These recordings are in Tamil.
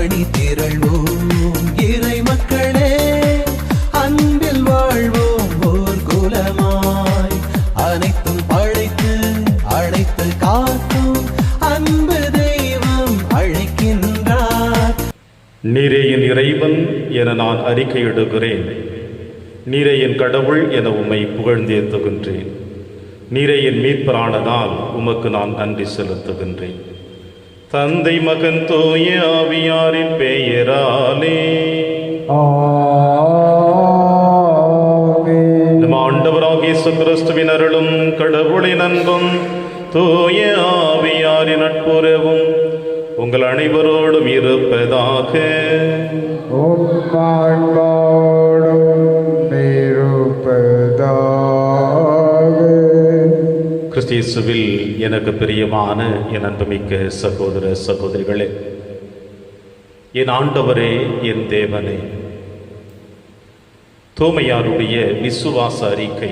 அணி திரள்வோம் இறை மக்களே, அன்பில் வாழ்வோம் ஓர் குலமாய். அனைத்தும் படைத்து அழைத்து காக்கும் அன்பு தெய்வம் அழைக்கின்றார். நீரே என் இறைவன் என நான் அறிக்கையிடுகிறேன். நீரே என் கடவுள் என உம்மை புகழ்ந்தேத்துகின்றேன். நீரே என் மீட்பரானதால் உமக்கு நான் நன்றி செலுத்துகின்றேன். தந்தை மகன் தூய ஆவியாரின் பெயராலே நம் ஆண்டவராகிய இயேசு கிறிஸ்துவின் அருளும் கடவுளின் அன்பும் தூய ஆவியாரின் நட்புறவும் உங்கள் அனைவரோடும் இருப்பதாக. கிறிஸ்தியேசுவில் எனக்கு பிரியமான என் அன்புமிக்க சகோதர சகோதரிகளே, என் ஆண்டவரே, என் தேவனே, தோமையாருடைய விசுவாச அறிக்கை,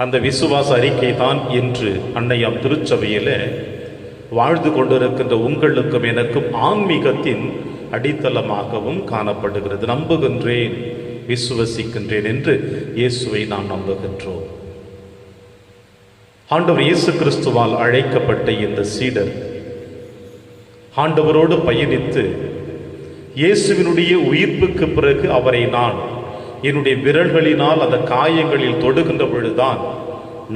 அந்த விசுவாச அறிக்கை தான் இன்று அன்னையாம் திருச்சபையில் வாழ்ந்து கொண்டிருக்கின்ற உங்களுக்கும் எனக்கும் ஆன்மீகத்தின் அடித்தளமாகவும் காணப்படுகிறது. நம்புகின்றேன், விசுவசிக்கின்றேன் என்று இயேசுவை நாம் நம்புகின்றோம். ஆண்டவர் இயேசு கிறிஸ்துவால் அழைக்கப்பட்ட இந்த சீடர் ஆண்டவரோடு பயணித்து இயேசுவினுடைய உயிர்ப்புக்கு பிறகு அவரை நான் என்னுடைய விரல்களினால் அந்த காயங்களில் தொடுகின்ற பொழுதுதான்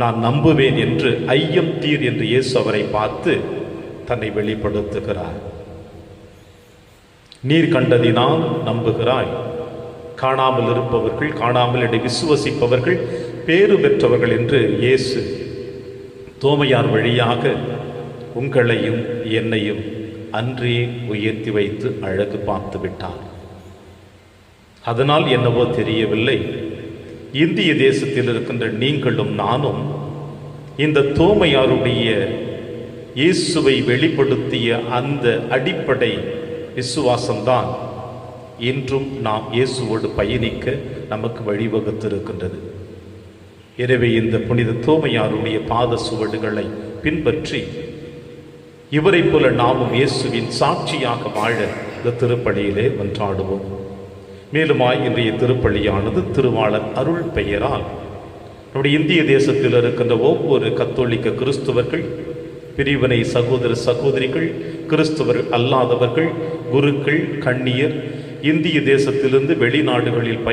நான் நம்புவேன் என்று ஐயம் தீர் என்று இயேசு அவரை பார்த்து தன்னை வெளிப்படுத்துகிறார். நீர் கண்டதினால் நம்புகிறாய், காணாமல் இருப்பவர்கள், காணாமல் என்னை விசுவசிப்பவர்கள் பேறு பெற்றவர்கள் என்று இயேசு தோமையார் வழியாக உங்களையும் என்னையும் அன்றே உயர்த்தி வைத்து அழகு பார்த்து விட்டார். அதனால் என்னவோ தெரியவில்லை, இந்திய தேசத்தில் இருக்கின்ற நீங்களும் நானும் இந்த தோமையாருடைய இயேசுவை வெளிப்படுத்திய அந்த அடிப்படை விசுவாசம்தான் இன்றும் நாம் இயேசுவோடு பயணிக்க நமக்கு வழிவகுத்திருக்கின்றது. எனவே இந்த புனித தோமையாருடைய பாத சுவடுகளை பின்பற்றி இவரை போல நாமும் இயேசுவின் சாட்சியாக வாழ இந்த திருப்பலியிலே மன்றாடுவோம். மேலுமாய் இன்றைய திருப்பலியானது திருவாளர் அருள் பெயரால் நம்முடைய இந்திய தேசத்தில் இருக்கின்ற ஒவ்வொரு கத்தோலிக்க கிறிஸ்துவர்கள், பிரிவினை சகோதர சகோதரிகள், கிறிஸ்துவர் அல்லாதவர்கள், குருக்கள், கன்னியர், இந்திய தேசத்திலிருந்து வெளிநாடுகளில்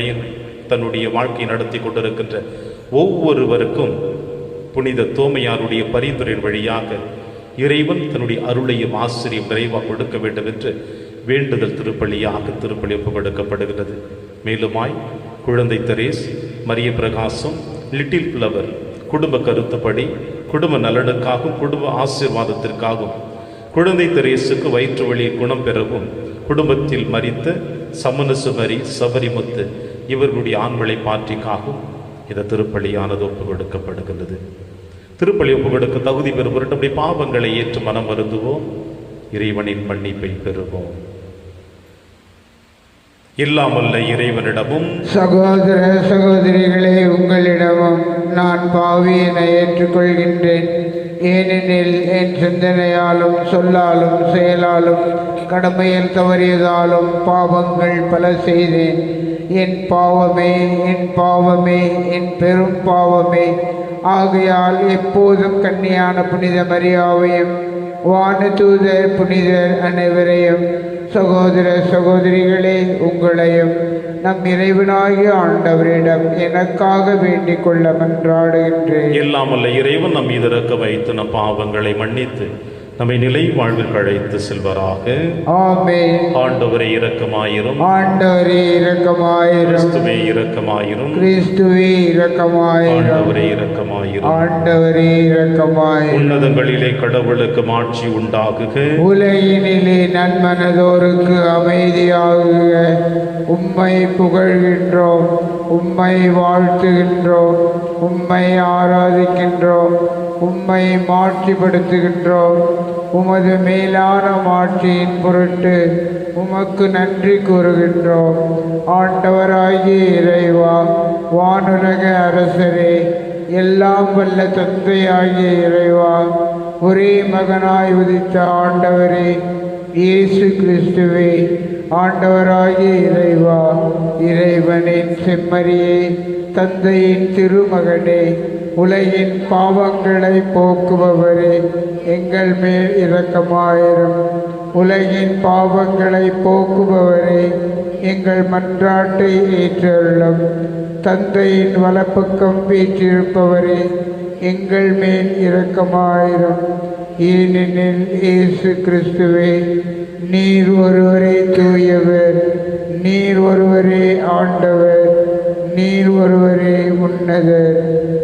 தன்னுடைய வாழ்க்கை நடத்தி கொண்டிருக்கின்ற ஒவ்வொருவருக்கும் புனித தோமையாருடைய பரிந்துரையின் வழியாக இறைவன் தன்னுடைய அருளையும் ஆசிரியம் நிறைவாக கொடுக்க வேண்டும் என்று வேண்டுதல் திருப்பலியாக திருப்பலி ஒப்புக்கொடுக்கப்படுகிறது. மேலுமாய் குழந்தை தெரேஸ், மரிய பிரகாசம், லிட்டில் ஃப்ளவர் குடும்ப கருத்துப்படி குடும்ப நலனுக்காகவும் குடும்ப ஆசீர்வாதத்திற்காகவும், குழந்தை தெரேசுக்கு வயிற்று வலி குணம் பெறவும், குடும்பத்தில் மரித்த சமனசுமரி, சபரிமுத்து இவர்களுடைய ஆண்மலை பாற்றிக்காகவும் இந்த திருப்பலியானது ஒப்புக் கொடுக்கப்படுகின்றது. திருப்பலி ஒப்புக் கொடுக்க தகுதி பெறுவோர் நம்முடைய பாவங்களை ஏற்று மனம் வருந்துவோம், இறைவனின் மன்னிப்பை பெறுவோம். இல்லாமல்ல இறைவனிடமும் சகோதர சகோதரிகளே, உங்களிடமும் நான் பாவி என ஏற்றுக்கொள்கின்றேன். ஏனெனில் என் சிந்தனையாலும் சொல்லாலும் செயலாலும் கடமையில் தவறியதாலும் பாவங்கள் பல செய்தேன். என் பாவமே, என் பாவமே, என் பெரும் பாவமே. ஆகையால் எப்போதும் கன்னியான புனித மரியாவையும் வானதூதர் புனிதர் அனைவரையும், சகோதர சகோதரிகளே, உங்களையும் நம் இறைவனாகிய ஆண்டவரிடம் எனக்காக வேண்டிக் கொள்ள மன்றாடுகின்றேன். எல்லாமல்ல இறைவன் நம் மீது இரக்கம் வைத்து நம் பாவங்களை மன்னித்து நம்மை நிலை வாழ்விற்கு அழைத்து செல்வராக. ஆமென். ஆண்டவரே இரக்கமாயிரும், ஆண்டவரே இரக்கமாயிரும், கிறிஸ்துவே இரக்கமாயிரும், கிறிஸ்துவே இரக்கமாயிரும், ஆண்டவரே இரக்கமாயிரும், ஆண்டவரே இரக்கமாயிரும். உன்னதங்களிலே கடவுளுக்கு மாட்சி உண்டாகுக, உலகினிலே நன்மனதோருக்கு அமைதியாகுக. உம்மை புகழ்கின்றோம், உம்மை வாழ்த்துகின்றோம், உம்மை ஆராதிக்கின்றோம், உம்மை மாட்சிப்படுத்துகின்றோம். உமது மேலான மாட்சியின் பொருட்டு உமக்கு நன்றி கூறுகின்றோம். ஆண்டவராகிய இறைவா, வானுலக அரசரே, எல்லாம் வல்ல தந்தையாகிய இறைவா, ஒரே மகனாய் உதித்த ஆண்டவரே, இயேசு கிறிஸ்துவே, ஆண்டவராகிய இறைவா, இறைவனின் செம்மறியே, தந்தையின் திருமகனே, உலகின் பாவங்களை போக்குபவரே, எங்கள் மேல் இரக்கமாயிரும். உலகின் பாவங்களை போக்குபவரே, எங்கள் மன்றாட்டை ஏற்றருளும். தந்தையின் வலப்பக்கம் வீற்றிருப்பவரே, எங்கள் மேல் இரக்கமாயிரும். ஏனெனில் இயேசு கிறிஸ்துவே, நீர் ஒருவரே தூயவர், நீர் ஒருவரே ஆண்டவர், நீர் ஒருவரே உன்னதர்.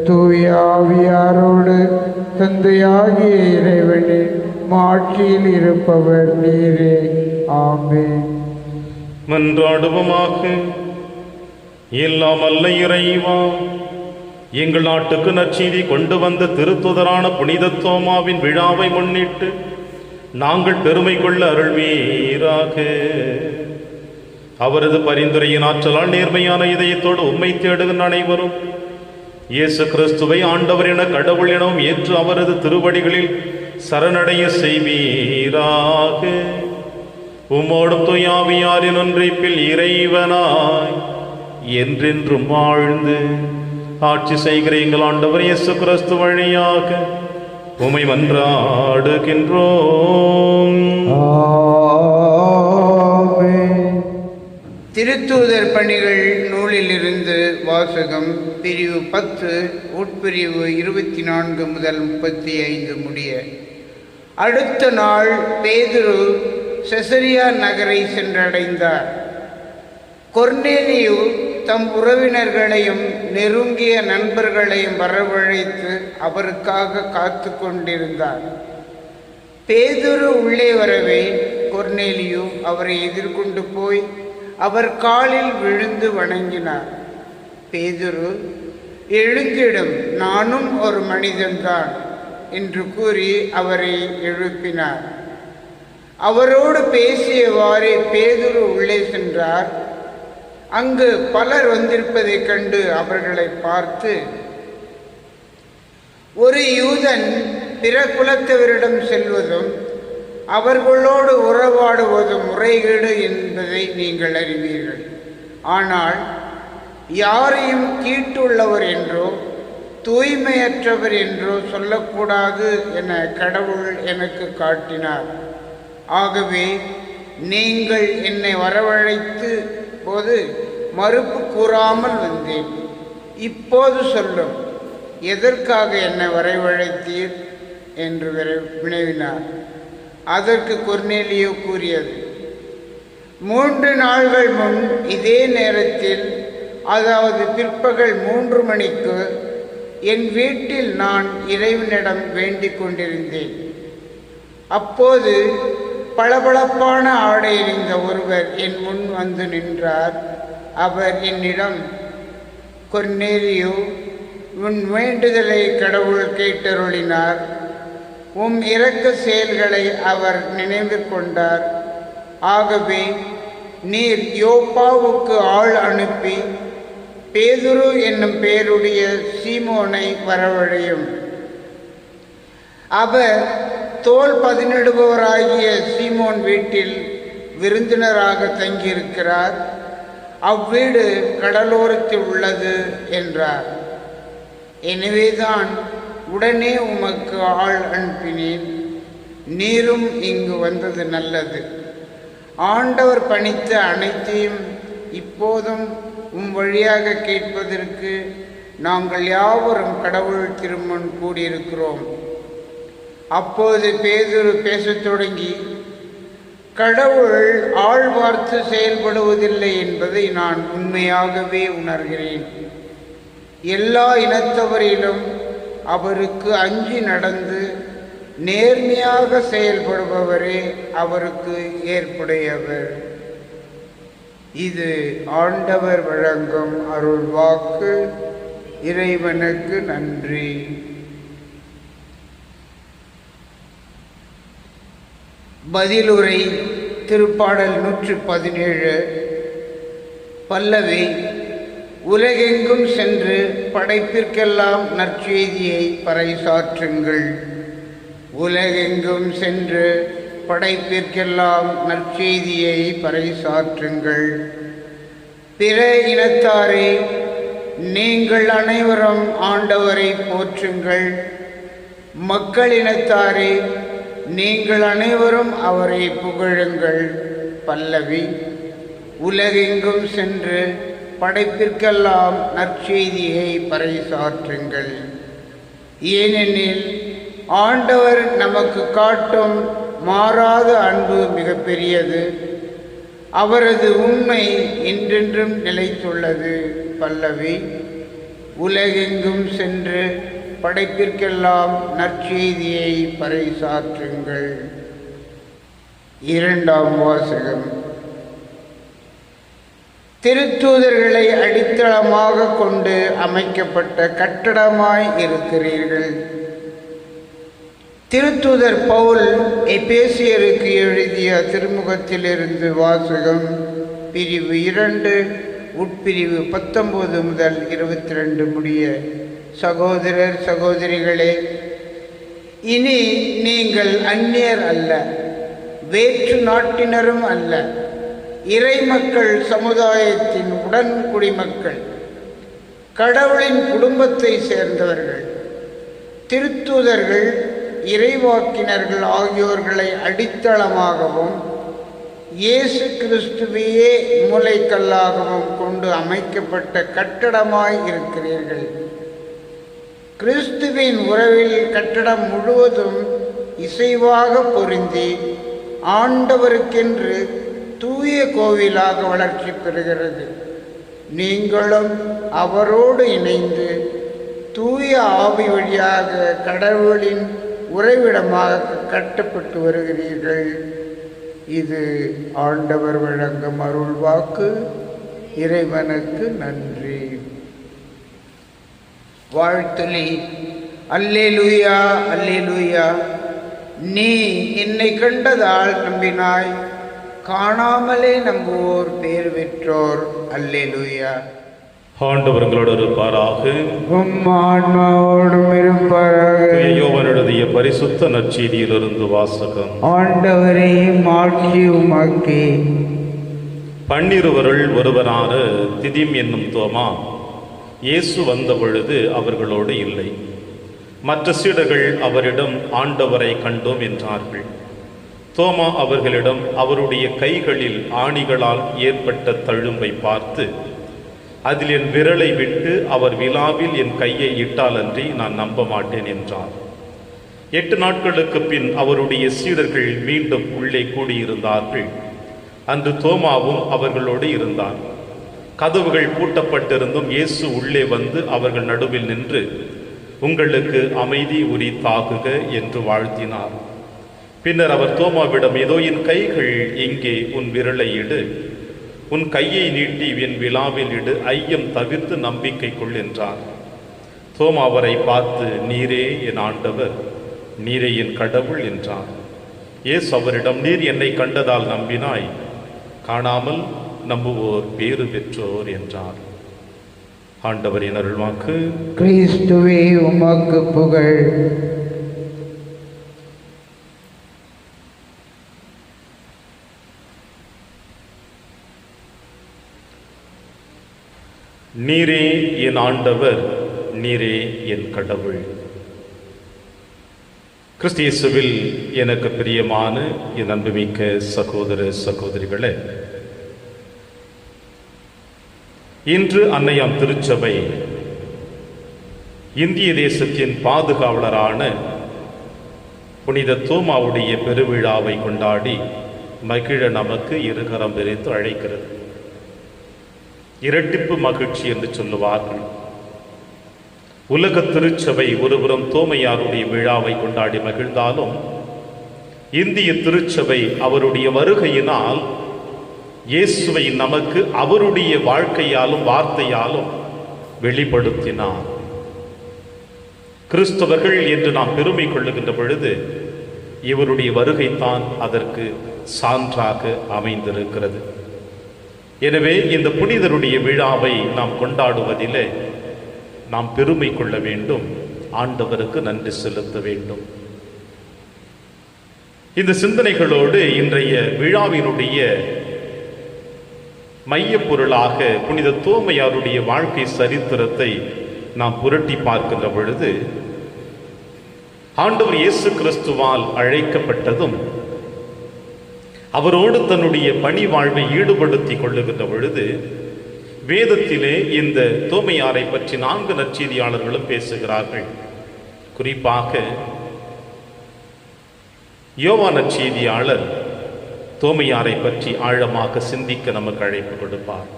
தூய ஆவியாரோடு தந்தையாகிய இறைவனின் மாட்சியில் இருப்பவர் நீரே. ஆமென். மன்றாடுவோமாக. எல்லாம் அல்ல இறைவா, எங்கள் நாட்டுக்கு நற்செய்தி கொண்டு வந்த திருத்துதரான புனித தோமாவின் விழாவை முன்னிட்டு நாங்கள் பெருமை கொள்ள அருள்வீராக. அவரது பரிந்துரையின் ஆற்றலால் நேர்மையான இதயத்தோடு உம்மை தேடுகின்ற அனைவரும் இயேசு கிறிஸ்துவை ஆண்டவர் என கடவுள் எனவும் ஏற்று அவரது திருவடிகளில் சரணடைய செய்வீராக. உம்மோடும் தூயாவியாரின் ஒன்றைப்பில் இறைவனாய் என்றென்றும் வாழ்ந்து ஆட்சி செய்கிற எங்கள் ஆண்டவர் இயேசு கிறிஸ்து வழியாக உம்மை மன்றாடுகின்றோம். திருத்தூதர் பணிகள் நூலிலிருந்து வாசகம். பிரிவு 10, உட்பிரிவு 24 முதல் 35 முடிய. அடுத்த நாள் பேதுரு செசரியா நகரை சென்றடைந்தார். கொர்நேலியு தம் உறவினர்களையும் நெருங்கிய நண்பர்களையும் வரவழைத்து அவருக்காக காத்து கொண்டிருந்தார். பேதுரு உள்ளே வரவே கொர்நேலியு அவரை எதிர்கொண்டு போய் அவர் காலில் விழுந்து வணங்கினார். பேதுரு, எழுந்திடும், நானும் ஒரு மனிதன்தான் என்று கூறி அவரை எழுப்பினார். அவரோடு பேசியவாறே பேதுரு உள்ளே சென்றார். அங்கு பலர் வந்திருப்பதைக் கண்டு அவர்களை பார்த்து, ஒரு யூதன் பிற குலத்தவரிடம் செல்வதும் அவர்களோடு உறவாடுவதும் முறைகேடு என்பதை நீங்கள் அறிவீர்கள். ஆனால் யாரையும் தீட்டுள்ளவர் என்றோ தூய்மையற்றவர் என்றோ சொல்லக்கூடாது என கடவுள் எனக்கு காட்டினார். ஆகவே நீங்கள் என்னை வரவழைத்து போது மறுப்பு கூறாமல் வந்தேன். இப்போது சொல்லும், எதற்காக என்னை வரவழைத்தீர் என்று வினவினார். அதற்கு கொர்நேலியு கூறியது, 3 நாள்கள் முன் இதே நேரத்தில், அதாவது பிற்பகல் 3 மணிக்கு என் வீட்டில் நான் இறைவனிடம் வேண்டிக் கொண்டிருந்தேன். அப்போது பளபளப்பான ஆடை அணிந்த ஒருவர் என் முன் வந்து நின்றார். அவர் என்னிடம், கொர்நேலியு, உன் வேண்டுதலை கடவுள் கேட்டருளினார். உம் இரக்க செயல்களை அவர் நினைவு கொண்டார். ஆகவே நீர் யோப்பாவுக்கு ஆள் அனுப்பி பேதுரு என்னும் பெயருடைய சீமோனை வரவழையும். அவர் தோல் பதினிடுபவராகிய சீமோன் வீட்டில் விருந்தினராக தங்கியிருக்கிறார். அவ்வீடு கடலோரத்தில் உள்ளது என்றார். எனவேதான் உடனே உமக்கு ஆள் அனுப்பினேன். நீரும் இங்கு வந்தது நல்லது. ஆண்டவர் பணித்த அனைத்தையும் இப்போதும் உம் வழியாக கேட்பதற்கு நாங்கள் யாவரும் கடவுள் திருமுன் கூடியிருக்கிறோம். அப்போது பேதுரு பேசத் தொடங்கி, கடவுள் ஆள் பார்த்து செயல்படுவதில்லை என்பதை நான் உண்மையாகவே உணர்கிறேன். எல்லா இனத்தவரிலும் அவருக்கு அஞ்சி நடந்து நேர்மையாக செயல்படுபவரே அவருக்கு ஏற்புடையவர். இது ஆண்டவர் வழங்கும் அருள் வாக்கு. இறைவனுக்கு நன்றி. பதிலுரை. திருப்பாடல் 117. பல்லவி. உலகெங்கும் சென்று படைப்பிற்கெல்லாம் நற்செய்தியை பறைசாற்றுங்கள். உலகெங்கும் சென்று படைப்பிற்கெல்லாம் நற்செய்தியை பறைசாற்றுங்கள். பிற இனத்தாரே, நீங்கள் அனைவரும் ஆண்டவரை போற்றுங்கள். மக்களினத்தாரே, நீங்கள் அனைவரும் அவரை புகழுங்கள். பல்லவி. உலகெங்கும் சென்று படைப்பிற்கெல்லாம் நற்செய்தியை பறைசாற்றுங்கள். ஏனெனில் ஆண்டவர் நமக்கு காட்டும் மாறாத அன்பு மிகப்பெரியது. அவரது உண்மை என்றென்றும் நிலைத்துள்ளது. பல்லவி. உலகெங்கும் சென்று படைப்பிற்கெல்லாம் நற்செய்தியை பறைசாற்றுங்கள். இரண்டாம் வாசகம். திருத்தூதர்களை அடித்தளமாக கொண்டு அமைக்கப்பட்ட கட்டடமாய் இருக்கிறீர்கள். திருத்தூதர் பவுல் எபேசியருக்கு எழுதிய திருமுகத்திலிருந்து வாசகம். பிரிவு 2, உட்பிரிவு 19 முதல் 22 முடிய. சகோதரர் சகோதரிகளே, இனி நீங்கள் அந்நியர் அல்ல, வேற்று நாட்டினரும் அல்ல, இறைமக்கள் சமுதாயத்தின் உடன் குடிமக்கள், கடவுளின் குடும்பத்தை சேர்ந்தவர்கள், திருத்தூதர்கள், இறைவாக்கினர்கள் ஆகியோர்களை அடித்தளமாகவும் இயேசு கிறிஸ்துவையே மூலைக்கல்லாகவும் கொண்டு அமைக்கப்பட்ட கட்டடமாய் இருக்கிறீர்கள். கிறிஸ்துவின் உறவில் கட்டடம் முழுவதும் இசைவாக பொருந்தி ஆண்டவருக்கென்று தூய கோவிலாக வளர்ச்சி பெறுகிறது. நீங்களும் அவரோடு இணைந்து தூய ஆவி வழியாக கடவுளின் உறைவிடமாக கட்டப்பட்டு வருகிறீர்கள். இது ஆண்டவர் வழங்கும் அருள்வாக்கு. இறைவனுக்கு நன்றி. வாழ்த்துலி. அல்லேலூயா, அல்லேலூயா. நீ என்னை கண்டதால் நம்பினாய், காணாமலே நம்புவோர் பேர் பெற்றோர். அல்லேலூயா. ஆண்டவர் உங்களோடு இருப்பாராக. உம் ஆன்மாவோடும் இருப்பாராக. யோவான் எழுதிய பரிசுத்த நற்செய்தியிலிருந்து வாசகம். ஆண்டவரே, மாட்சி உமக்கே. 12 ஒருவரான திதிம் என்னும் தோமா இயேசு வந்த பொழுது அவர்களோடு இல்லை. மற்ற சீடர்கள் அவரிடம் ஆண்டவரை கண்டோம் என்றார்கள். தோமா அவர்களிடம் அவருடைய கைகளில் ஆணிகளால் ஏற்பட்ட தழும்பை பார்த்து, அதில் என் விரலை விட்டு அவர் விலாவில் என் கையை இட்டாலன்றி நான் நம்ப மாட்டேன் என்றார். 8 நாட்களுக்கு பின் அவருடைய சீடர்கள் மீண்டும் உள்ளே கூடியிருந்தார்கள். அன்று தோமாவும் அவர்களோடு இருந்தார். கதவுகள் பூட்டப்பட்டிருந்தும் இயேசு உள்ளே வந்து அவர்கள் நடுவில் நின்று, உங்களுக்கு அமைதி உரித்தாகுக என்று வாழ்த்தினார். பின்னர் அவர் தோமாவிடம், இதோ என் கைகள் எங்கே, உன் விரலை இடு, உன் கையை நீட்டி என் விலாவில் இடு, ஐயம் தவிர்த்து நம்பிக்கை கொள் என்றார். தோமா அவரை பார்த்து, நீரே என் ஆண்டவர், நீரே என் கடவுள் என்றார். இயேசு அவரிடம், நீர் என்னை கண்டதால் நம்பினாய், காணாமல் நம்புவோர் பேறு பெற்றோர் என்றார். ஆண்டவரின் அருள்வாக்கு. கிறிஸ்துவே உமக்கு புகழ். நீரே என் ஆண்டவர், நீரே என் கடவுள். கிறிஸ்து இயேசுவில் எனக்கு பிரியமான என் அன்புமிக்க சகோதர சகோதரிகளே, இன்று அன்னையாம் திருச்சபை இந்திய தேசத்தின் பாதுகாவலரான புனித தோமாவுடைய பெருவிழாவை கொண்டாடி மகிழ நமக்கு இருகரம் விரித்து அழைக்கிறது. இரட்டிப்பு மகிழ்ச்சி என்று சொல்லுவார்கள். உலக திருச்சபை ஒருபுறம் தோமையாருடைய விழாவை கொண்டாடி மகிழ்ந்தாலும், இந்திய திருச்சபை அவருடைய வருகையினால் இயேசுவை நமக்கு அவருடைய வாழ்க்கையாலும் வார்த்தையாலும் வெளிப்படுத்தினார். கிறிஸ்தவர்கள் என்று நாம் பெருமை கொள்ளுகின்ற பொழுது இவருடைய வருகைத்தான் அதற்கு சான்றாக அமைந்திருக்கிறது. எனவே இந்த புனிதருடைய விழாவை நாம் கொண்டாடுவதிலே நாம் பெருமை கொள்ள வேண்டும், ஆண்டவருக்கு நன்றி செலுத்த வேண்டும். இந்த சிந்தனைகளோடு இன்றைய விழாவினுடைய மையப் பொருளாக புனித தோமையாருடைய வாழ்க்கை சரித்திரத்தை நாம் புரட்டி பார்க்கின்ற பொழுது, ஆண்டவர் இயேசு கிறிஸ்துவால் அழைக்கப்பட்டதும் அவரோடு தன்னுடைய பணி வாழ்வை ஈடுபடுத்திக் கொள்ளுகின்ற பொழுது, வேதத்திலே இந்த தோமையாரை பற்றி 4 நற்செய்தியாளர்களும் பேசுகிறார்கள். குறிப்பாக யோவான் நற்செய்தியாளர் தோமையாரை பற்றி ஆழமாக சிந்திக்க நமக்கு அழைப்பு கொடுப்பார்.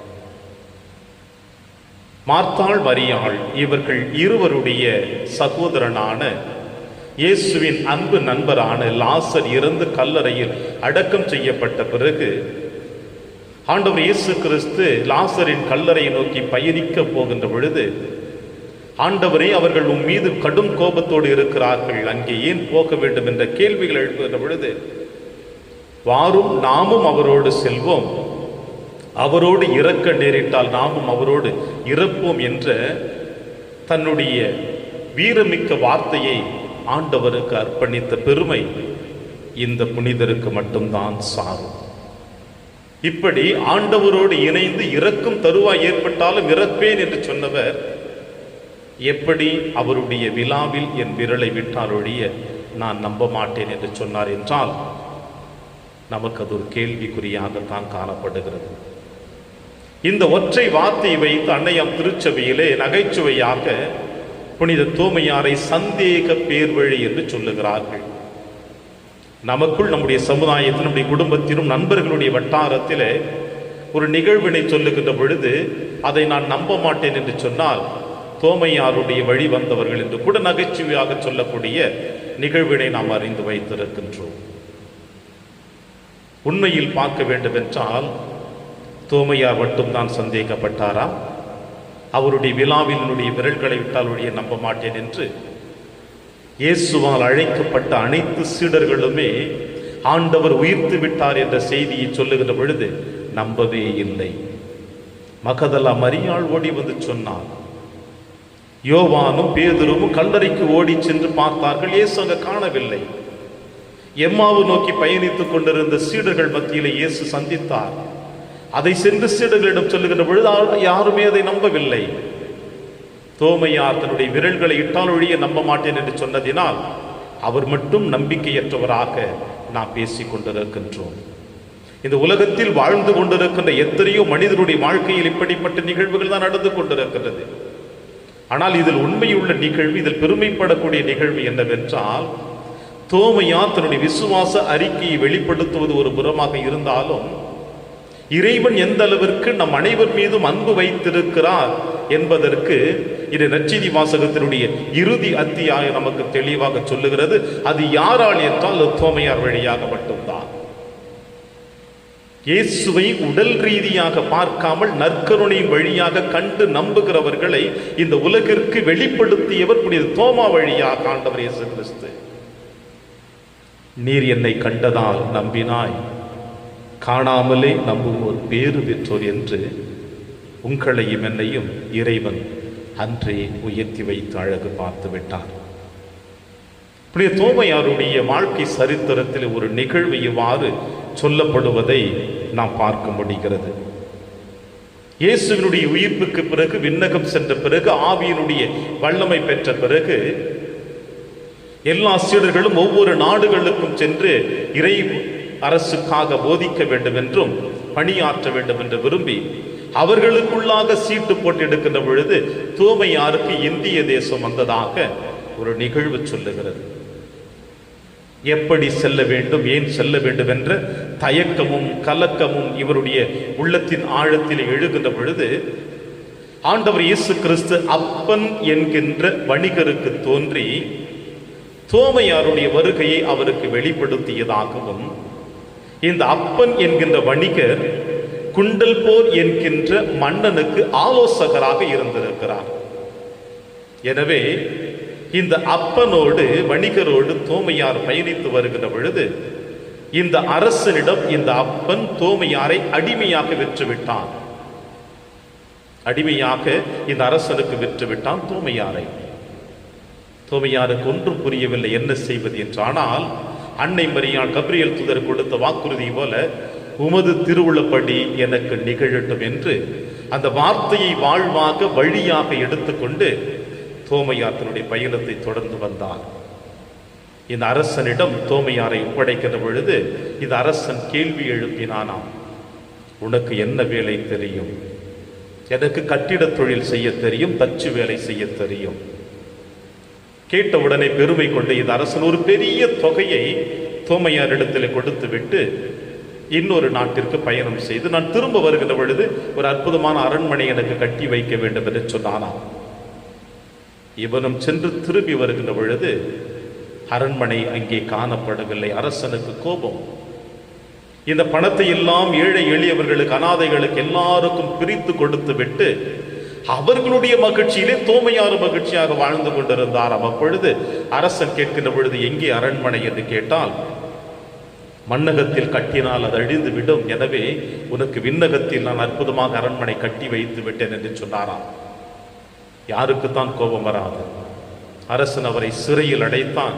மார்த்தாள் மரியாள் இவர்கள் இருவருடைய சகோதரனான இயேசுவின் அன்பு நண்பரான லாசர் இறந்து கல்லறையில் அடக்கம் செய்யப்பட்ட பிறகு ஆண்டவர் இயேசு கிறிஸ்து லாசரின் கல்லறையை நோக்கி பயணிக்க போகின்ற பொழுது, ஆண்டவரே, அவர்கள் உன் மீது கடும் கோபத்தோடு இருக்கிறார்கள், அங்கே ஏன் போக வேண்டும் என்ற கேள்விகள் எழுப்புகின்ற பொழுது, வாரும் நாமும் அவரோடு செல்வோம், அவரோடு இறக்க நேரிட்டால் நாமும் அவரோடு இறப்போம் என்ற தன்னுடைய வீரமிக்க வார்த்தையை ஆண்டவருக்கு அர்ப்பணித்த பெருமை இந்த புனிதருக்கு மட்டும்தான் சாரும். இப்படி ஆண்டவரோடு இணைந்து இறக்கும் தருவாய் ஏற்பட்டாலும் இறப்பேன் என்று சொன்னவர் எப்படி அவருடைய விழாவில் என் விரலை விட்டால் ஒழிய நான் நம்ப மாட்டேன் என்று சொன்னார் என்றால் நமக்கு அது ஒரு கேள்விக்குறியாகத்தான் காணப்படுகிறது. இந்த ஒற்றை வார்த்தையை வைத்து அன்னையாம் திருச்சபையிலே நகைச்சுவையாக புனித தோமையாரை சந்தேக பேர்வழி என்று சொல்லுகிறார்கள். நமக்குள், நம்முடைய சமுதாயத்தில், நம்முடைய குடும்பத்திலும் நண்பர்களுடைய வட்டாரத்திலே ஒரு நிகழ்வினை சொல்லுகின்ற பொழுது அதை நான் நம்ப மாட்டேன் என்று சொன்னால் தோமையாருடைய வழி வந்தவர்கள் என்று கூட நகைச்சுவையாக சொல்லக்கூடிய நிகழ்வினை நாம் அறிந்து வைத்திருக்கின்றோம். உண்மையில் பார்க்க வேண்டும் என்றால் தோமையார் மட்டும்தான் சந்தேகப்பட்டாரா? அவருடைய விழாவினுடைய விரல்களை விட்டால் ஒழிய நம்ப மாட்டேன் என்று இயேசுவால் அழைக்கப்பட்ட அனைத்து சீடர்களுமே ஆண்டவர் உயிர்த்து விட்டார் என்ற செய்தியை சொல்லுகின்ற பொழுது நம்பவே இல்லை. மகதலா மரியாள் ஓடி வந்து சொன்னார். யோவானும் பேதுருவும் கல்லறைக்கு ஓடி சென்று பார்த்தார்கள். இயேசு அங்க காணவில்லை. எம்மாவு நோக்கி பயணித்துக் கொண்டிருந்த சீடர்கள் மத்தியிலே இயேசு சந்தித்தார். அதை சென்று சீடர்களிடம் சொல்லுகின்ற பொழுது யாருமே அதை நம்பவில்லை. தோமையார் தன்னுடைய விரல்களை இட்டால் ஒழிய நம்ப மாட்டேன் என்று சொன்னதினால் அவர் மட்டும் நம்பிக்கையற்றவராக நாம் பேசிக் கொண்டிருக்கின்றோம். இந்த உலகத்தில் வாழ்ந்து கொண்டிருக்கின்ற எத்தனையோ மனிதனுடைய வாழ்க்கையில் இப்படிப்பட்ட நிகழ்வுகள் தான் நடந்து கொண்டிருக்கின்றது. ஆனால் இதில் உண்மையுள்ள நிகழ்வு, இதில் பெருமைப்படக்கூடிய நிகழ்வு என்னவென்றால், தோமையார் தன்னுடைய விசுவாச அறிக்கையை வெளிப்படுத்துவது ஒரு புறமாக இருந்தாலும், இறைவன் எந்த அளவிற்கு நம் அனைவர் மீதும் அன்பு வைத்திருக்கிறார் என்பதற்கு இது நற்செய்தி வாசகத்தினுடைய இறுதி அத்தியாயம் நமக்கு தெளிவாக சொல்லுகிறது. அது யாரால் என்றால் தோமையார் வழியாக மட்டும்தான். இயேசுவை உடல் ரீதியாக பார்க்காமல் நற்கருணையின் வழியாக கண்டு நம்புகிறவர்களை இந்த உலகிற்கு வெளிப்படுத்தியவர் புனித தோமா வழியாக ஆண்டவர் இயேசு கிறிஸ்து. நீர் என்னை கண்டதால் நம்பினாய், காணாமலே நம்புவோர் பேறு பெற்றோர் என்று உங்களையும் என்னையும் இறைவன் அன்றே உயர்த்தி வைத்து அழகு பார்த்து விட்டார். புனித தோமையாருடைய வாழ்க்கை சரித்திரத்தில் ஒரு நிகழ்வு இவ்வாறு சொல்லப்படுவதை நாம் பார்க்க முடிகிறது. இயேசுவினுடைய உயிர்ப்புக்கு பிறகு, விண்ணகம் சென்ற பிறகு, ஆவியினுடைய வல்லமை பெற்ற பிறகு எல்லா சீடர்களும் ஒவ்வொரு நாடுகளுக்கும் சென்று இறை அரசுக்காக போதிக்க வேண்டும் என்றும் பணியாற்ற வேண்டும் என்று விரும்பி அவர்களுக்குள்ளாக சீட்டு போட்டு எடுக்கின்ற பொழுது தோமையாருக்கு இந்திய தேசம் வந்ததாக ஒரு நிகழ்வு சொல்லுகிறது. எப்படி செல்ல வேண்டும், ஏன் செல்ல வேண்டும் என்ற தயக்கமும் கலக்கமும் இவருடைய உள்ளத்தின் ஆழத்தில் எழுகின்ற பொழுது ஆண்டவர் இயேசு கிறிஸ்து அப்பன் என்கின்ற வணிகருக்கு தோன்றி தோமையாருடைய வருகையை அவருக்கு வெளிப்படுத்தியதாகவும், இந்த அப்பன் என்கின்ற வணிகர் குண்டல் போர் என்கின்ற மன்னனுக்கு ஆலோசகராக இருந்திருக்கிறார். எனவே இந்த அப்பனோடு வணிகரோடு தோமையார் பயணித்து வருகின்ற பொழுது இந்த அரசனிடம் இந்த அப்பன் தோமையாரை அடிமையாக விற்றுவிட்டான். அடிமையாக இந்த அரசனுக்கு விற்றுவிட்டான் தோமையாரை. தோமையாருக்கு ஒன்றும் புரியவில்லை என்ன செய்வது என்று. ஆனால் அன்னை மரியாள் கப்ரியேல் தூதர் கொடுத்த வாக்குறுதி போல உமது திருவுளப்படி எனக்கு நிகழட்டும் என்று அந்த வார்த்தையை வாழ்வாக வழியாக எடுத்துக்கொண்டு தோமையார் தன்னுடைய பயணத்தை தொடர்ந்து வந்தார். இந்த அரசனிடம் தோமையாரை ஒப்படைக்கிற பொழுது இந்த அரசன் கேள்வி எழுப்பினானாம், உனக்கு என்ன வேலை தெரியும்? எனக்கு கட்டிட தொழில் செய்ய தெரியும், தச்சு வேலை செய்ய தெரியும். கேட்ட உடனே பெருமை கொண்டு இந்த அரசன் ஒரு பெரிய தொகையை தோமையார் இடத்தில் கொடுத்து விட்டு இன்னொரு நாட்டிற்கு பயணம் செய்து நான் திரும்ப வருகின்ற பொழுது ஒரு அற்புதமான அரண்மனை எனக்கு கட்டி வைக்க வேண்டும் என்று சொன்னானாம். இவனும் சென்று திரும்பி வருகின்ற பொழுது அரண்மனை அங்கே காணப்படவில்லை. அரசனுக்கு கோபம். இந்த பணத்தை எல்லாம் ஏழை எளியவர்களுக்கு, அனாதைகளுக்கு எல்லாருக்கும் பிரித்து கொடுத்து விட்டு அவர்களுடைய மகிழ்ச்சியிலே தோமையார் மகிழ்ச்சியாக வாழ்ந்து கொண்டிருந்தாராம். அப்பொழுது அரசன் கேட்கின்ற பொழுது எங்கே அரண்மனை என்று கேட்டால், மண்ணகத்தில் கட்டினால் அது அழிந்து விடும், எனவே உனக்கு விண்ணகத்தில் நான் அற்புதமாக அரண்மனை கட்டி வைத்து விட்டேன் என்று சொன்னாராம். யாருக்குத்தான் கோபம் வராது? அரசன் அவரை சிறையில் அடைத்தான்.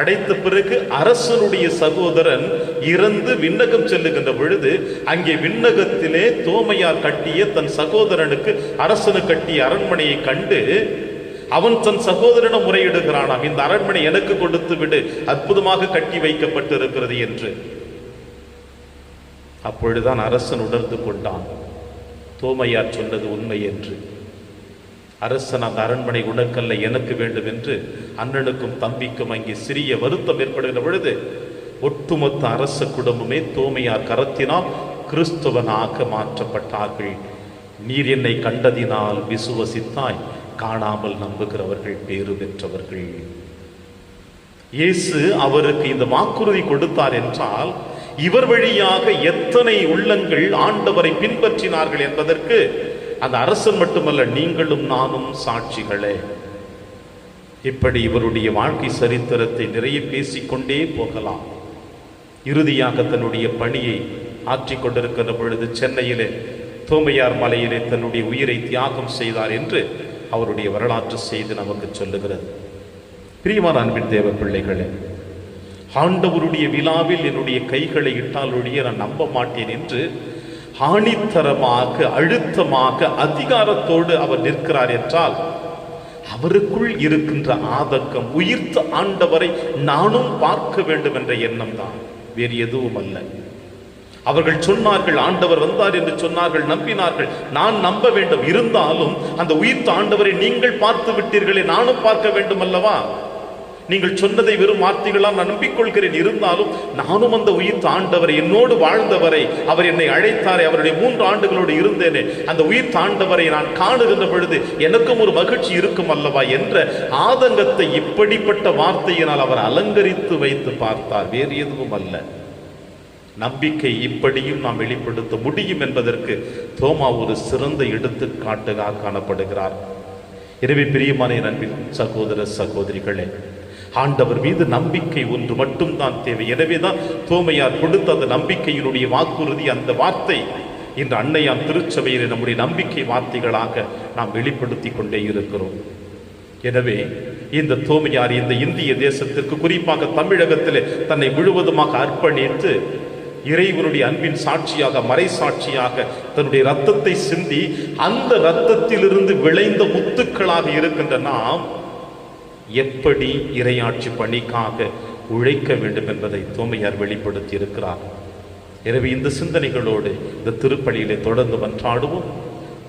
அடைத்த பிறகு அரசனுடைய சகோதரன் இறந்து விண்ணகம் செல்லுகின்ற பொழுது அங்கே விண்ணகத்திலே தோமையார் கட்டிய தன் சகோதரனுக்கு அரசனு கட்டிய அரண்மனையை கண்டு அவன் தன் சகோதரனிடம் முறையிடுகிறானாம், இந்த அரண்மனை எனக்கு கொடுத்து விடு, அற்புதமாக கட்டி வைக்கப்பட்டு இருக்கிறது என்று. அப்பொழுதுதான் அரசன் உணர்ந்து கொண்டான் தோமையார் சொன்னது உண்மை என்று. அரசன் அந்த அரண்மனை உனக்கல்ல எனக்கு வேண்டும் என்று அண்ணனுக்கும் தம்பிக்கும் அங்கே சிறிய வருத்தம் ஏற்படுகிற பொழுது ஒட்டுமொத்த அரச குடும்பமே தோமையார் கரத்தினால் கிறிஸ்துவனாக மாற்றப்பட்டார்கள். நீர் என்னை கண்டதினால் விசுவசித்தாய், காணாமல் நம்புகிறவர்கள் பேறு பெற்றவர்கள். இயேசு அவருக்கு இந்த வாக்குறுதி கொடுத்தார் என்றால் இவர் வழியாக எத்தனை உள்ளங்கள் ஆண்டவரை பின்பற்றினார்கள் என்பதற்கு அந்த அரசன் மட்டுமல்ல, நீங்களும் நானும் சாட்சிகளே. இப்படி இவருடைய வாழ்க்கை சரித்திரத்தை நிறைய பேசிக்கொண்டே போகலாம். இறுதியாக தன்னுடைய பணியை ஆற்றிக் கொண்டிருக்கின்ற பொழுது சென்னையிலே தோமையார் மலையிலே தன்னுடைய உயிரை தியாகம் செய்தார் என்று அவருடைய வரலாற்று செய்தி நமக்கு சொல்லுகிறது. பிரியமான அன்பின் தேவ பிள்ளைகளே, ஆண்டவருடைய விழாவில் என்னுடைய கைகளை இட்டால் ஒழிய நான் நம்ப மாட்டேன் என்று ஆணித்தரமாக, அழுத்தமாக, அதிகாரத்தோடு அவர் நிற்கிறார் என்றால் அவருக்குள் இருக்கின்ற ஆதங்கம், உயிர்த்த ஆண்டவரை நானும் பார்க்க வேண்டும் என்ற எண்ணம் தான், வேறு எதுவும் அல்ல. அவர்கள் சொன்னார்கள், ஆண்டவர் வந்தார் என்று சொன்னார்கள், நம்பினார்கள். நான் நம்ப வேண்டும், இருந்தாலும் அந்த உயிர்த்த ஆண்டவரை நீங்கள் பார்த்து விட்டீர்களே, நானும் பார்க்க வேண்டும் அல்லவா? நீங்கள் சொன்னதை வெறும் வார்த்தைகளால் நான் நம்பிக்கொள்கிறேன், இருந்தாலும் நானும் அந்த உயிர்த்த ஆண்டவரை, என்னோடு வாழ்ந்தவரை, அவர் என்னை அழைத்தாரே, அவருடைய 3 ஆண்டுகளோடு இருந்தேனே, அந்த உயிர்த்த ஆண்டவரை நான் காணுகின்ற பொழுது எனக்கும் ஒரு மகிழ்ச்சி இருக்கும் அல்லவா என்ற ஆதங்கத்தை இப்படிப்பட்ட வார்த்தையினால் அவர் அலங்கரித்து வைத்து பார்த்தார், வேறு எதுவும் அல்ல. நம்பிக்கை இப்படியும் நாம் வெளிப்படுத்த முடியும் என்பதற்கு தோமா ஒரு சிறந்த எடுத்துக்காட்டாக காணப்படுகிறார். எனவே பிரியமான அன்பின் சகோதர சகோதரிகளே, ஆண்டவர் மீது நம்பிக்கை ஒன்று மட்டும்தான் தேவை. எனவேதான் தோமையார் கொடுத்த அந்த நம்பிக்கையினுடைய வாக்குறுதி, அந்த வார்த்தை இன்று அன்னையாம் திருச்சபையில் நம்முடைய நம்பிக்கை வார்த்தைகளாக நாம் வெளிப்படுத்தி கொண்டே இருக்கிறோம். எனவே இந்த தோமையார் இந்த இந்திய தேசத்திற்கு, குறிப்பாக தமிழகத்தில் தன்னை முழுவதுமாக அர்ப்பணித்து இறைவனுடைய அன்பின் சாட்சியாக, மறை சாட்சியாக தன்னுடைய இரத்தத்தை சிந்தி அந்த இரத்தத்திலிருந்து விளைந்த முத்துக்களாக இருக்கின்ற நாம் எப்படி இறையாட்சி பணிக்காக உழைக்க வேண்டும் என்பதை தோமையார் வெளிப்படுத்தி இருக்கிறார். எனவே இந்த சிந்தனைகளோடு இந்த திருப்பலியிலே தொடர்ந்து மன்றாடுவோம்.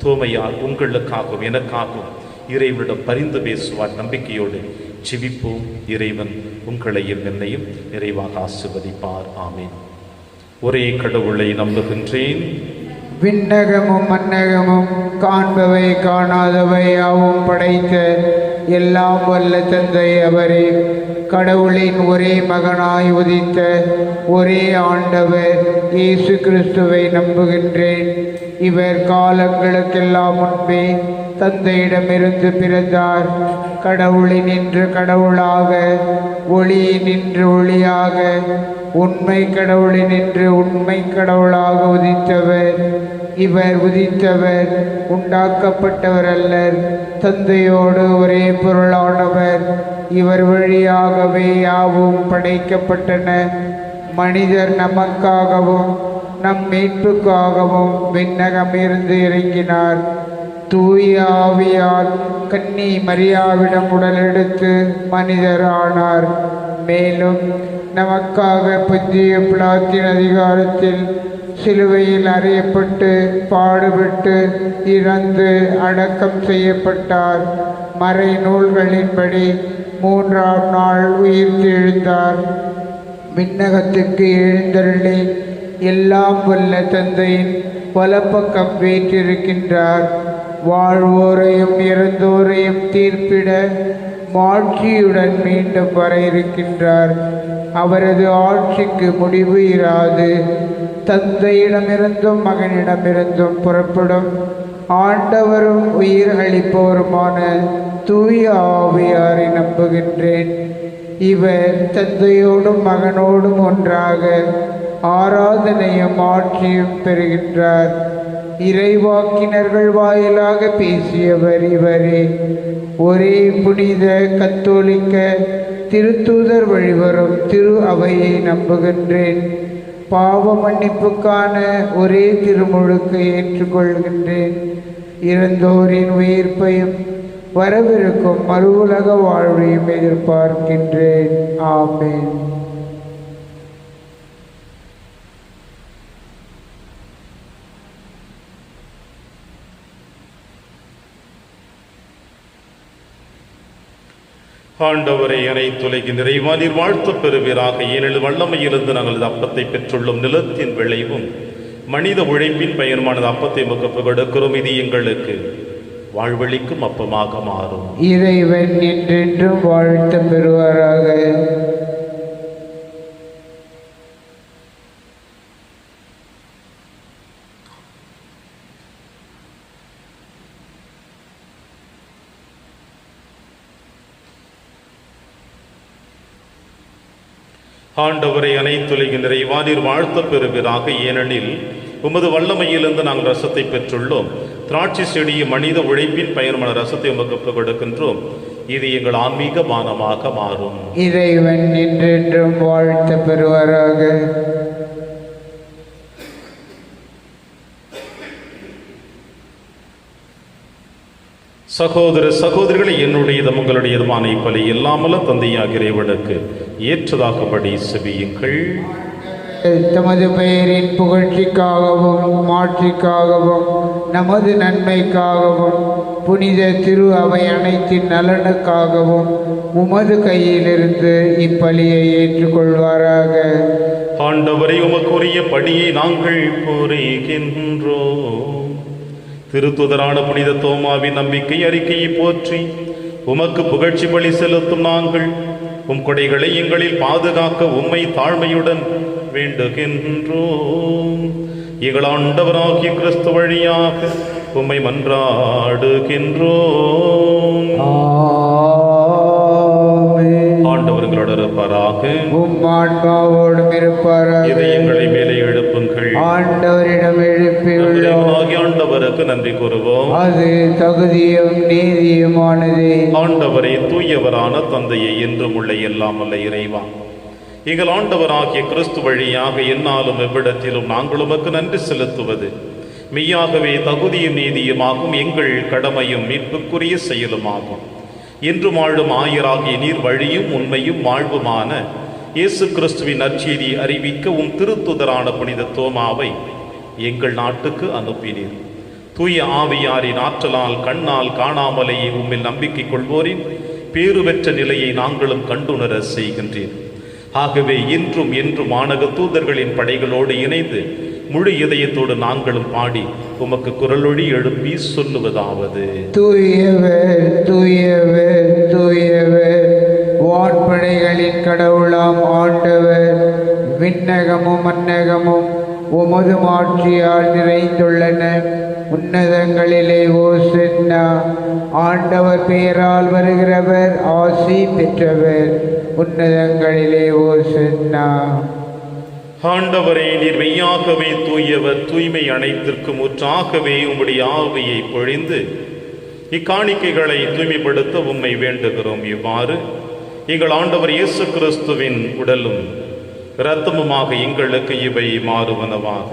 தோமையார் உங்களுக்காகவும் எனக்காகவும் இறைவனிடம் பரிந்து பேசுவார். நம்பிக்கையோடு ஜெபிப்போம். இறைவன் உங்களையும் என்னையும் நிறைவாக ஆசீர்வதிப்பார். ஆமீன். ஒரே கடவுளை நம்புகின்றேன். விண்ணகமும் மன்னகமும் காண்பவை காணாதவை யாவும் படைத்த எல்லாம் வல்ல தந்தை அவரே, கடவுளின் ஒரே மகனாய் உதித்த ஒரே ஆண்டவர் இயேசு கிறிஸ்துவை நம்புகின்றேன். இவர் காலங்களுக்கெல்லாம் முன்பே தந்தையிடமிருந்து பிறந்தார். கடவுளினின்று கடவுளாக, ஒளியினின்று ஒளியாக, உண்மை கடவுளினின்று உண்மை கடவுளாக உதித்தவர். இவர் உதித்தவர், உண்டாக்கப்பட்டவர் அல்லர். தந்தையோடு ஒரே பொருளானவர். இவர் வழியாகவே யாவும் படைக்கப்பட்டன. மனிதர் நமக்காகவும் நம் மீட்புக்காகவும் விண்ணகமிருந்து இறங்கினார். தூய ஆவியால் கன்னி மரியாவிடம் உடலெடுத்து மனிதர் ஆனார். மேலும் நமக்காக புதிய பிலாத்தின் அதிகாரத்தில் சிலுவையில் அறையப்பட்டு பாடுபட்டு இறந்து அடக்கம் செய்யப்பட்டார். மறை நூல்களின்படி 3ஆம் நாள் உயிர்த்தெழுந்தார். விண்ணகத்துக்கு எழுந்தருளி எல்லாம் வல்ல தந்தையின் வலப்பக்கம் வீற்றிருக்கின்றார். வாழ்வோரையும் இறந்தோரையும் தீர்ப்பிட மாட்சியுடன் மீண்டும் வர இருக்கின்றார். அவரது ஆட்சிக்கு முடிவு இராது. தந்தையிடமிருந்தும் மகனிடமிருந்தும் புறப்படும் ஆண்டவரும் உயிர் அளிப்போருமான தூய ஆவியாரை நம்புகின்றேன். இவர் தந்தையோடும் மகனோடும் ஒன்றாக ஆராதனையும் ஆட்சியும் பெறுகின்றார். இறைவாக்கினர்கள் வாயிலாக பேசியவர் இவரே. ஒரே புனித கத்தோலிக்க திருத்தூதர் வழிவரும் திரு அவையை நம்புகின்றேன். பாவ மன்னிப்புக்கான ஒரே திருமுழுக்கை ஏற்றுக்கொள்கின்றேன். இறந்தோரின் உயிர்ப்பையும் வரவிருக்கும் மறு உலக வாழ்வையும் எதிர்பார்க்கின்றேன். ஆமென். ஆண்டவரை அனைத்துலகின் நிறைவா நீர் வாழ்த்து பெறுவீராக. ஏனெனில் வல்லமையிலிருந்து நாங்கள் அப்பத்தை பெற்றுள்ளோம். நிலத்தின் விளைவும் மனித உழைப்பின் பயனுமானது அப்பத்தை முகப்பு கொடுக்கிறோம். இது எங்களுக்கு வாழ்வழிக்கும் அப்பமாக மாறும். இறைவன் என்றென்றும் வாழ்த்து பெறுவாராக. ஆண்டவரை அனைத்துலகின் நிறைவா நீர் வாழ்த்த பெறுவீராக. ஏனெனில் உமது வல்லமையிலிருந்து நாங்கள் ரசத்தை பெற்றுள்ளோம். திராட்சை செடியும் மனித உழைப்பின் பயனுமான ரசத்தை உமக்கு கொடுக்கின்றோம். இது எங்கள் ஆன்மீக மானமாக மாறும். இறைவன் என்றென்றும் வாழ்த்து பெறுவாராக. சகோதர சகோதரிகளை, என்னுடையதும் உங்களுடையதுமான இப்பலி இல்லாமல தந்தையாக இறைவனுக்கு ஏற்றதாகபடி செபியுங்கள். தமது பெயரின் புகழ்ச்சிக்காகவும் மாட்சிக்காகவும் நமது நன்மைக்காகவும் புனித திரு அவை அனைத்தின் நலனுக்காகவும் உமது கையிலிருந்து இப்பலியை ஏற்றுக்கொள்வாராக. ஆண்டவரை, உமக்குரிய படியை நாங்கள் புரிகின்றோம். திருத்துதரான புனித தோமாவின் நம்பிக்கை அறிக்கையை போற்றி உமக்கு புகழ்ச்சி பலி செலுத்தும் நாங்கள் உம் கொடைகளை எங்களில் பாதுகாக்க உம்மை தாழ்மையுடன் வேண்டுகின்றோம். எங்கள் ஆண்டவராகிய கிறிஸ்து வழியாக உம்மை மன்றாடுகின்றோம். ஆண்டவர்களோடு இருப்பாராக. ஆன்மாவோடும் இருப்பாராக. இதயங்களை மேலே எழுப்புங்கள். ஆண்டவரிடம் எழுப்பியுள்ளோம். ஆண்டவருக்கு நன்றி கூறுவோம். அது தகுதியும் நீதியுமானதே. ஆண்டவரே, தூயவரான தந்தையை என்றும் உள்ள எல்லாம் அல்ல இறைவா, எங்கள் ஆண்டவராகிய கிறிஸ்து வழியாக எந்நாளும் எவ்விடத்திலும் நாங்கள் உமக்கு நன்றி செலுத்துவது மெய்யாகவே தகுதியும் நீதியுமாகும். எங்கள் கடமையும் மீட்புக்குரிய செயலுமாகும். என்று வாழும் ஆயராகிய நீர் வழியும் உண்மையும் வாழ்வுமான இயேசு கிறிஸ்துவின் நற்செய்தியை அறிவிக்க உம் திருத்துதரான புனித தோமாவை எங்கள் நாட்டுக்கு அனுப்பினீர். தூய ஆவியாரின் ஆற்றலால் கண்ணால் காணாமலேயே உம்மில் நம்பிக்கை கொள்வோரின் பேறு பெற்ற நிலையை நாங்களும் கண்டுணர செய்கின்றேன். ஆகவே இன்றும் என்றும் வானக தூதர்களின் படைகளோடு இணைந்து முழு இதயத்தோடு நாங்களும் பாடி உமக்கு குரலொழி எழுப்பி சொல்லுவதாவது: தூயவர் தூயவர் தூயவர், வான்படைகளின் கடவுளாம் ஆண்டவர். விண்ணகமும் மன்னகமும் உமது மாட்சியால் நிறைந்துள்ளன. உன்னதங்களிலே ஓசன்னா. ஆண்டவர் பெயரால் வருகிறவர் ஆசி பெற்றவர். உன்னதங்களிலே ஓசன்னா. ஆண்டவரே, நீர் மெய்யாகவே தூயவர். தூய்மை அனைத்திற்கும் ஊற்றாகவே உம்முடைய ஆவியை பொழிந்து இக்காணிக்கைகளை தூய்மைப்படுத்த உம்மை வேண்டுகிறோம். இவ்வாறு எங்கள் ஆண்டவர் இயேசு கிறிஸ்துவின் உடலும் இரத்தமுமாக எங்களுக்கு இவை மாறுவனவாக.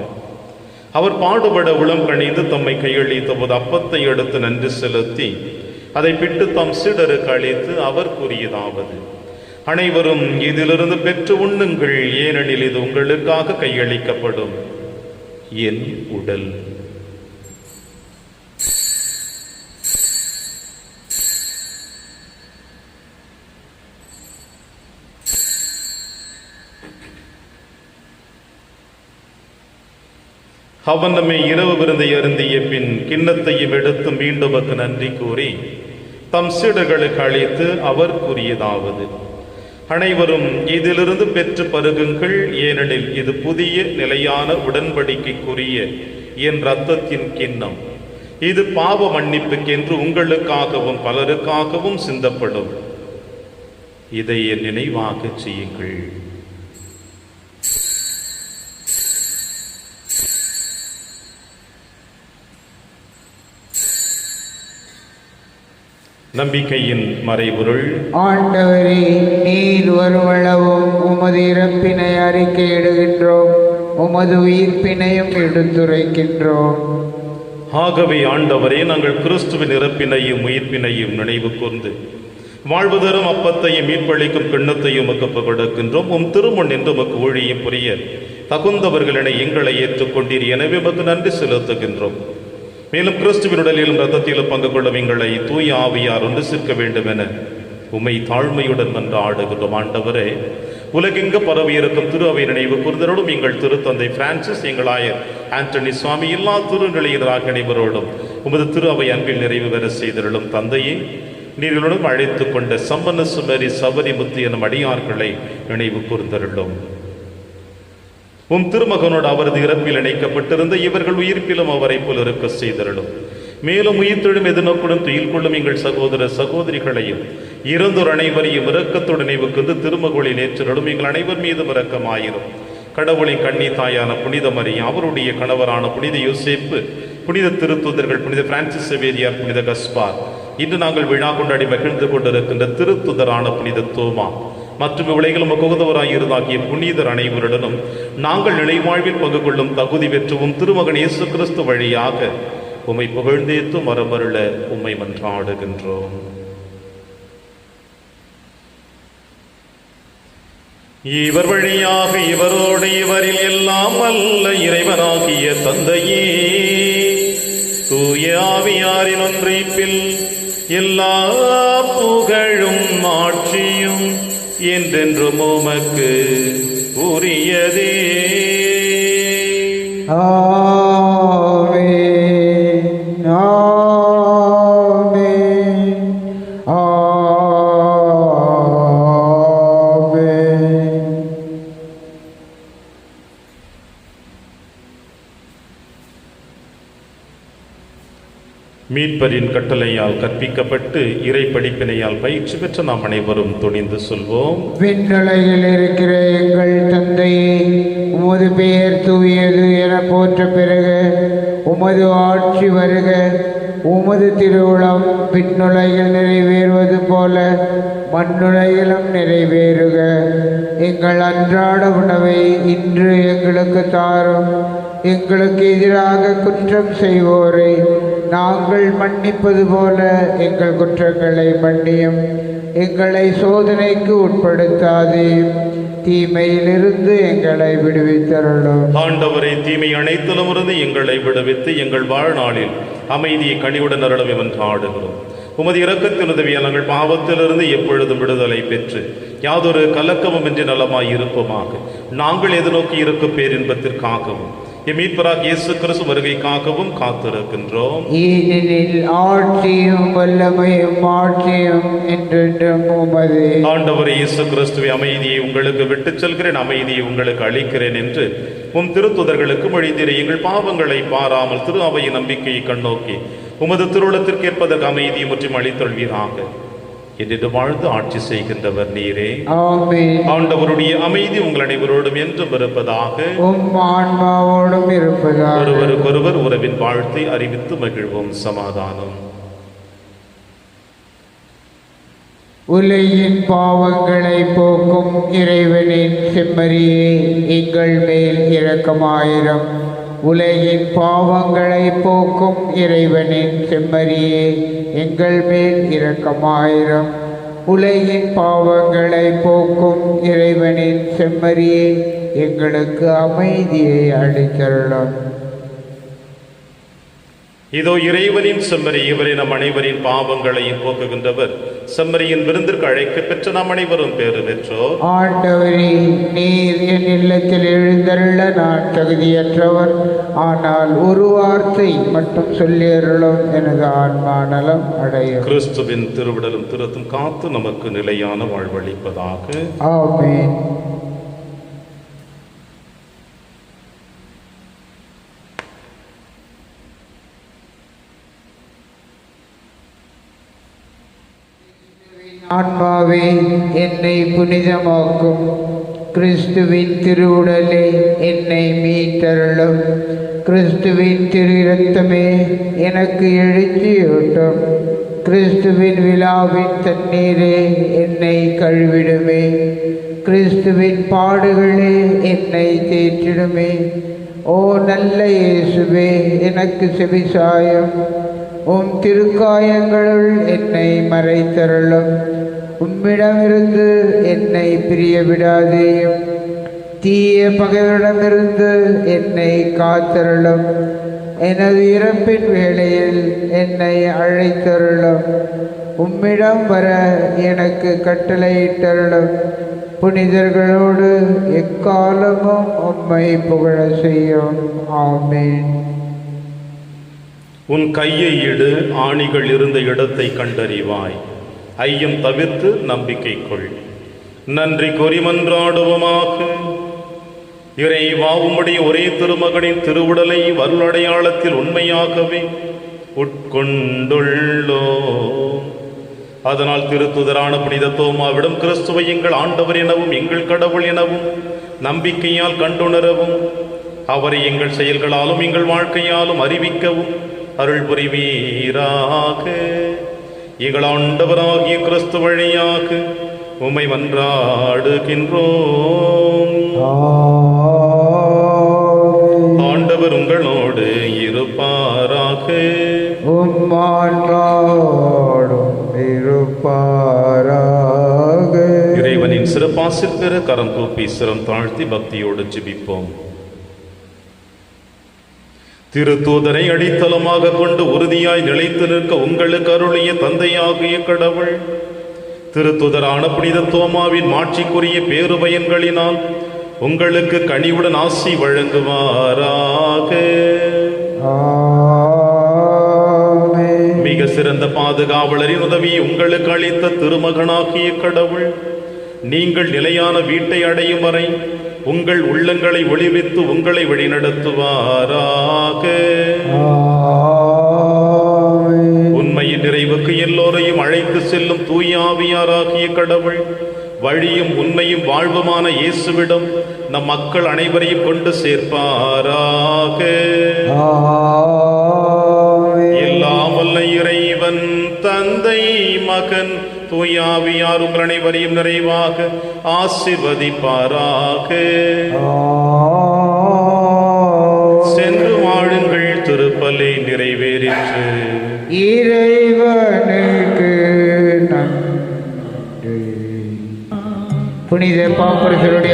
அவர் பாடுபட உளம் கணிந்து தம்மை கையளித்த போது அப்பத்தை எடுத்து நன்றி செலுத்தி அதை பிட்டு தம் சீடருக்கு அளித்து அவர் கூறியதாவது: அனைவரும் இதிலிருந்து பெற்று உண்ணுங்கள், ஏனெனில் இது உங்களுக்காக கையளிக்கப்படும் என் உடல். அவன் நம்மை இரவு விருந்தை அருந்திய பின் கிண்ணத்தையும் எடுத்து மீண்டும் நன்றி கூறி தம் சீடர்களுக்கு அளித்து அவர் கூறியதாவது: அனைவரும் இதிலிருந்து பெற்று பருகுங்கள், ஏனெனில் இது புதிய நிலையான உடன்படிக்கைக்குரிய என் இரத்தத்தின் கிண்ணம். இது பாவ மன்னிப்புக்கென்று உங்களுக்காகவும் பலருக்காகவும் சிந்தப்படும். இதை என் நினைவாக செய்யுங்கள். நம்பிக்கையின் மறைபொருள். ஆண்டவரே, நீர் வருவளவும் உமது இறப்பினை அறிக்கையிடுகின்றோம், உமது உயிர்ப்பினையும் எடுத்துரைக்கின்றோம். ஆகவே ஆண்டவரே, நாங்கள் கிறிஸ்துவின் இறப்பினையும் உயிர்ப்பினையும் நினைவு கூர்ந்து வாழ்வு தரும் அப்பத்தையும் மீட்பளிக்கும் கிண்ணத்தையும் உமக்கு கொடுக்கின்றோம். உம் திருமுன் என்று உமக்கு ஊழியம் புரிய தகுந்தவர்களினை எங்களை ஏற்றுக்கொண்டீர். எனவே உமக்கு நன்றி செலுத்துகின்றோம். மேலும் கிறிஸ்துவின் உடலிலும் இரத்தத்திலும் பங்கு கொள்ளும் எங்களை தூய ஆவியார் ஒன்று சேர்க்க வேண்டும் என உம்மை தாழ்மையுடன் மன்றாடுகின்றோம். ஆண்டவரே, உலகெங்கு பரவி இருக்கும் திரு அவை நினைவு கூர்ந்தரோடும் எங்கள் திருத்தந்தை பிரான்சிஸ், எங்கள் ஆயர் ஆண்டனி சுவாமி, எல்லா திருநிலையராக அனைவரோடும் உமது திரு அவை அன்பில் நிறைவு பெற செய்தருளும். தந்தையே, நீர்களுடன் அழைத்து கொண்ட சம்பன சுமரி சபரி முத்து எனும் அடியார்களை நினைவு கூர்ந்தருளும். உம் திருமகனோடு அவரது இறப்பில் இணைக்கப்பட்டிருந்த இவர்கள் உயிர்ப்பிலும் அவரை போல் இருக்க செய்தருளும். மேலும் உயிர்த்தெழும் எதிர்நோக்குடன் துயில் கொள்ளும் எங்கள் சகோதர சகோதரிகளையும் இறந்தோர் அனைவரையும் இரக்கத்துடன் நினைவுக்கு திருமகளில் ஏற்றருளும். எங்கள் அனைவர் மீதும் இரக்கமாயிரும். கடவுளின் கன்னி தாயான புனித மரியா, அவருடைய கணவரான புனித யோசேப்பு, புனித திருத்துதர்கள் புனித பிரான்சிஸ் சேவேரியார், புனித கஸ்பார், இன்று நாங்கள் விழா கொண்டாடி மகிழ்ந்து கொண்டிருக்கின்ற திருத்துதரான புனித தோமா மற்றும் உலகிலும் உகந்தவராய் இருந்தாகிய புனிதர் அனைவருடனும் நாங்கள் நிலைவாழ்வில் பங்கு கொள்ளும் தகுதி பெற்றவும் திருமகன் இயேசு கிறிஸ்து வழியாக உம்மை புகழ்ந்தேத்து மரமருள உம்மை மன்றாடுகின்றோம். இவர் வழியாக இவரோடு இவரில் எல்லாம் அல்ல இறைவனாகிய தந்தையே, தூய ஆவியாரின் ஒன்றைப்பில் எல்லா புகழும் ஆட்சியும் என்றென்றும் உமக்கு உரியதே. ஆமென், ஆமென், ஆமென். மீட்பரின் கட்டளையால் கற்பிக்கப்பட்டு இறை படிப்பினையால் பயிற்சி பெற்ற நாம் அனைவரும் துணிந்து சொல்வோம். விண்ணுலகில் இருக்கிற எங்கள் தந்தையே, உமது பெயர் தூயது என போற்ற பெறுக. உமது ஆட்சி வருக. உமது திருவுளம் விண்ணுலகில் நிறைவேறுவது போல மண்ணுலகிலும் நிறைவேறுக. எங்கள் அன்றாட உணவை இன்று எங்களுக்கு தாரும். எங்களுக்கு எதிராக குற்றம் செய்வோரை நாங்கள் மன்னிப்பது போல எங்கள் குற்றங்களை மன்னியும். எங்களை சோதனைக்கு உட்படுத்தாதேயும், தீமையிலிருந்து எங்களை விடுவித்தருளும். ஆண்டவரை, தீமை அனைத்திலும் இருந்து எங்களை விடுவித்து எங்கள் வாழ்நாளில் அமைதியை கனிவுடன் அருளவே மன்றாடுகிறோம். உமது இரக்கத்தின் உதவியால் நாங்கள் பாவத்திலிருந்து எப்பொழுதும் விடுதலை பெற்று யாதொரு கலக்கமும் இன்றி நலமாய் இருப்போமாக. நாங்கள் எதிர்நோக்கி இருக்கும் பேரின்பத்திற்காகவும் மீட்பராக இயேசு கிறிஸ்து வருகைக்காகவும் காத்திருக்கின்றோம். ஏனெனில் ஆட்சியும் வல்லமையும் மாட்சியும் என்றென்றும் உமதே. ஆண்டவர் இயேசு கிறிஸ்துவை, அமைதியை உங்களுக்கு விட்டுச் செல்கிறேன், அமைதியை உங்களுக்கு அளிக்கிறேன் என்று உம் திருத்துதர்களுக்கு மொழிந்தீரே. எங்கள் பாவங்களை பாராமல் திரு அவையின் நம்பிக்கையை கண்ணோக்கி உமது திருவுளத்திற்கு ஏற்பதற்கு அமைதியை முற்றும் அளித்தொள்வீராக. என்று வாழ்ந்து ஆட்சி செய்கின்றவர் நீரே. ஆமென். ஆண்டவருடைய அமைதி உங்கள் அனைவரோடும் என்றும் இருப்பதாக. ஆன்மாவோடும் இருப்பதாக. ஒருவருக்கொருவர் உறவின் வாழ்த்தை அறிவித்து மகிழ்வோம். சமாதானம். உலகின் பாவங்களை போக்கும் இறைவனின் செம்மறியே எங்கள் மேல் இரக்கமாயிரம். உலகின் பாவங்களை போக்கும் இறைவனின் செம்மறியே எங்கள் மேல் இரக்கமாயிரம். உலகின் பாவங்களை போக்கும் இறைவனின் செம்மறியே எங்களுக்கு அமைதியை அளித்தருளும். இதோ இறைவனின் செம்மறி, இவரை நம் அனைவரின் பாவங்களையும் போக்குகின்றவர். செம்மறியின் விருந்திற்கு அழைக்க பெற்ற நாம் அனைவரும் பேறு பெற்றோர். ஆண்டவரே, நீர் என் இல்லத்தில் எழுந்தருள நான் தகுதியற்றவர். ஆனால் ஒரு வார்த்தை மட்டும் சொல்லியருளும், எனது ஆன்மா நலம் அடையும். கிறிஸ்துவின் திருவிடலும் திருத்தும் காத்து நமக்கு நிலையான வாழ்வளிப்பதாக. ஆமென். ஆன்மாவே என்னை புனிதமாக்கும். கிறிஸ்துவின் திருவுடலே என்னை மீட்டருளும். கிறிஸ்துவின் திரு இரத்தமே எனக்கு எழுச்சியூட்டும். கிறிஸ்துவின் விழாவின் தண்ணீரே என்னை கழுவிடுமே. கிறிஸ்துவின் பாடுகளே என்னை தேற்றிடுமே. ஓ நல்ல இயேசுவே, எனக்கு செவிசாயும். உம் திருக்காயங்களுள் என்னை மறைத்தருளும். உம்மிடமிருந்து என்னை பிரிய விடாதேயும். தீய பகைவரிடமிருந்து என்னை காத்தருளும். எனது இறப்பின் வேளையில் என்னை அழைத்தருளும். உம்மிடம் வர எனக்கு கட்டளையிட்டருளும். புனிதர்களோடு எக்காலமும் உம்மை புகழ செய்யும். ஆமென். உன் கையை இடு, ஆணிகள் இருந்த இடத்தை கண்டறிவாய். ஐயம் தவிர்த்து நம்பிக்கை கொள். நன்றி கூறி மன்றாடுவோமாக. இறைவா, உம்முடைய ஒரே திருமகனின் திருவுடலை வருளடையாளத்தில் உண்மையாகவே உட்கொண்டுள்ளோம். அதனால் திருத்துதரான புனித தோமாவிடம் கிறிஸ்துவை எங்கள் ஆண்டவர் எனவும் எங்கள் கடவுள் எனவும் நம்பிக்கையால் கண்டுணரவும், அவரை எங்கள் செயல்களாலும் எங்கள் வாழ்க்கையாலும் அறிவிக்கவும் அருள் புரிவீராக. எங்கள் ஆண்டவராகிய கிறிஸ்து வழியாக உம்மை மன்றாடுகின்றோம். ஆண்டவர் உங்களோடு இருப்பாராக. இறைவனின் சிறப்பாசில் பெற கரம் கூப்பி சிரம் தாழ்த்தி பக்தியோடு ஜெபிப்போம். திருத்தூதரை அடித்தளமாக கொண்டு உறுதியாய் நிலைத்து நிற்க உங்களுக்கு அருளிய தந்தையாகிய கடவுள், திருத்தூதரான புனித தோமாவின் மாட்சிக்குரிய பேரு பயன்களினால் உங்களுக்கு கனிவுடன் ஆசி வழங்குவாராக. மிக சிறந்த பாதுகாவலரின் உதவியை உங்களுக்கு அளித்த திருமகனாகிய கடவுள், நீங்கள் நிலையான வீட்டை அடையும் வரை உங்கள் உள்ளங்களை ஒளிவித்து உங்களை வழிநடத்துவாராக. உண்மையின் நிறைவுக்கு எல்லோரையும் அழைத்து செல்லும் தூய ஆவியாராகிய கடவுள், வழியும் உண்மையும் வாழ்வுமான இயேசுவிடம் நம் மக்கள் அனைவரையும் கொண்டு சேர்ப்பாராக. எல்லாம் வல்ல இறைவன் தந்தை, மகன், தூயாவியார் உங்கள் அனைவரையும் நிறைவாக ஆசீர்வதிப்பாராக. சென்று வாழுங்கள், திருப்பலி நிறைவேறிற்று. இறைவனுக்கு நன்றி. புனித பாப்பர்களுடைய